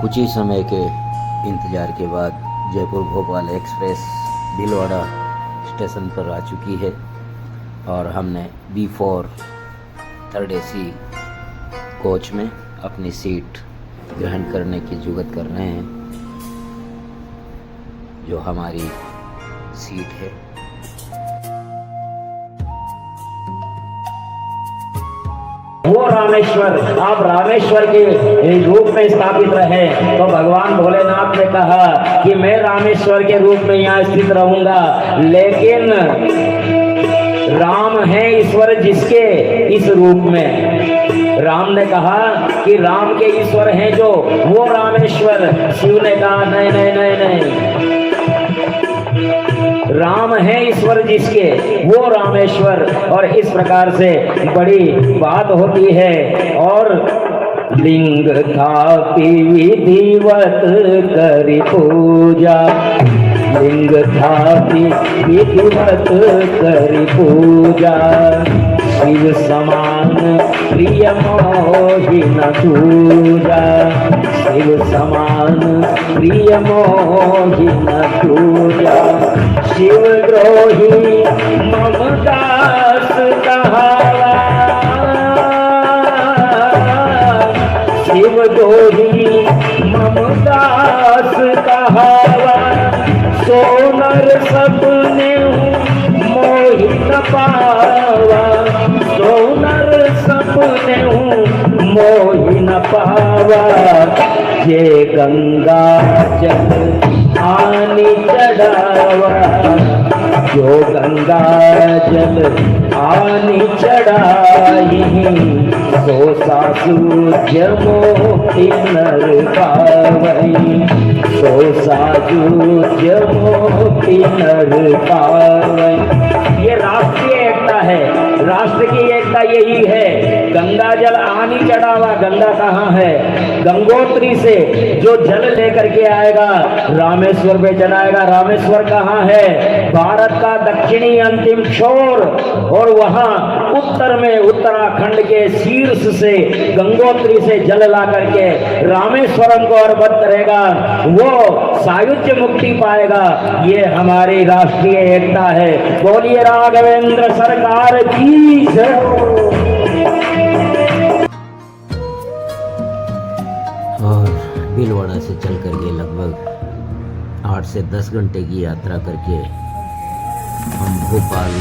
कुछ ही समय के इंतज़ार के बाद जयपुर भोपाल एक्सप्रेस भीलवाड़ा स्टेशन पर आ चुकी है और हमने B4 थर्ड AC कोच में अपनी सीट ग्रहण करने की जुगत कर रहे हैं। जो हमारी सीट है वो रामेश्वर, आप रामेश्वर के रूप में स्थापित रहे। तो भगवान भोलेनाथ ने कहा कि मैं रामेश्वर के रूप में यहाँ स्थित रहूंगा, लेकिन राम है ईश्वर जिसके इस रूप में। राम ने कहा कि राम के ईश्वर हैं जो, वो रामेश्वर। शिव ने कहा नहीं नहीं नहीं नहीं, राम है ईश्वर जिसके, वो रामेश्वर। और इस प्रकार से बड़ी बात होती है। और लिंग थापि विधिवत करि पूजा, लिंग थापि विधिवत करि पूजा, शिव समान प्रिय मोहि न दूजा, शिव समान प्रिय मोहि न दूजा। शिव द्रोही मम दास कहावा, शिव द्रोही मम दास कहावा, सोनर सपने मोहि न पावा, सोनर सपने मोहि न पावा। ये गंगा जल आनी चढ़ावा, जो गंगा जल आनी चढ़ाई, सो सासु जमोहि नर पावई, सो सासु जमोहि नर पावई। ये राष्ट्रीय एकता है, राष्ट्र की एकता यही है। गंगा जल आनी चढ़ावा, गंगा कहाँ है? गंगोत्री से जो जल लेकर के आएगा रामेश्वर पे चढ़ाएगा। रामेश्वर कहाँ है? भारत का दक्षिणी अंतिम छोर, और वहाँ उत्तर में उत्तराखंड के शीर्ष से गंगोत्री से जल ला करके रामेश्वरम को अर्पित करेगा, वो सायुज्य मुक्ति पाएगा। ये हमारी राष्ट्रीय एकता है। बोलिए राघवेंद्र सरकार की जय। और भीलवाड़ा से चल करके लगभग 8 से 10 घंटे की यात्रा करके हम भोपाल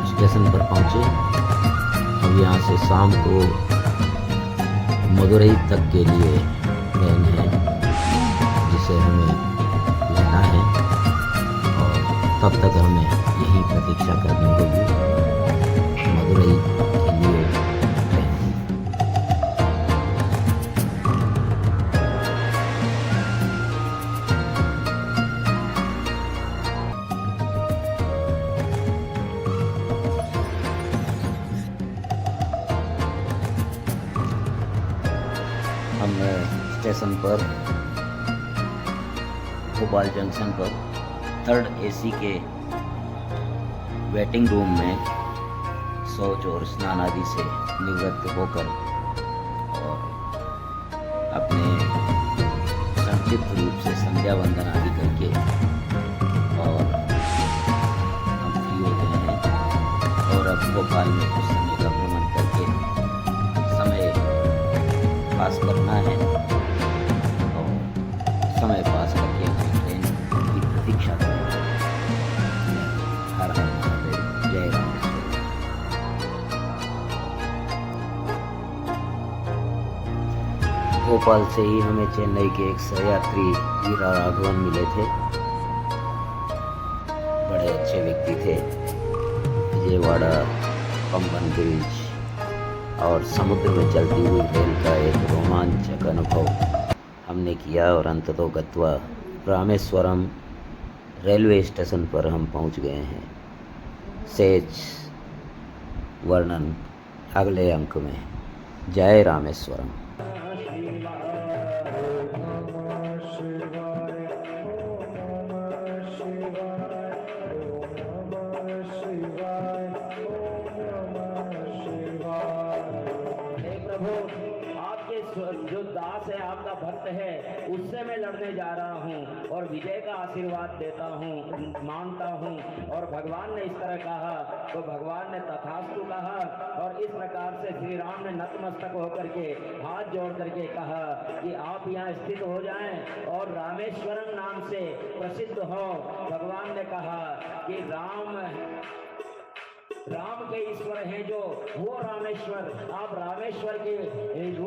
स्टेशन पर पहुँचे। अब यहाँ से शाम को मदुरई तक के लिए ट्रेन है जिसे हमें लेना है, और तब तक हमें यही प्रतीक्षा करनी होगी मदुरई के लिए ट्रेन। हमने स्टेशन पर भोपाल जंक्शन पर थर्ड AC के वेटिंग रूम में शौच और स्नान आदि से निवृत्त होकर और अपने संक्षिप्त रूप से संध्या वंदन आदि करके और हम फ्री हो गए हैं। और अब भोपाल में कुछ समय का भ्रमण करके समय पास करना है, और समय पास करके अपनी ट्रेन की प्रतीक्षा करें। हर हर महादेव, जय रामेश्वर। भोपाल से ही हमें चेन्नई के एक सहयात्री वीरा राघवन मिले थे। बड़े अच्छे व्यक्ति थे। विजयवाड़ा पंबन ब्रिज और समुद्र में चलती हुई रेल का एक रोमांचक अनुभव हमने किया, और अंततः गत्वा रामेश्वरम रेलवे स्टेशन पर हम पहुंच गए हैं। शेष वर्णन अगले अंक में। जय रामेश्वरम। आपके जो दास है आपका भक्त है उससे मैं लड़ने जा रहा हूँ और विजय का आशीर्वाद देता हूँ, मानता हूँ। और भगवान ने इस तरह कहा तो भगवान ने तथास्तु कहा और इस प्रकार से श्री राम ने नतमस्तक होकर के हाथ जोड़ करके कहा कि आप यहाँ स्थित हो जाएं और रामेश्वरम नाम से प्रसिद्ध हो। भगवान ने कहा कि राम के ईश्वर हैं जो, वो रामेश्वर, आप रामेश्वर के रूप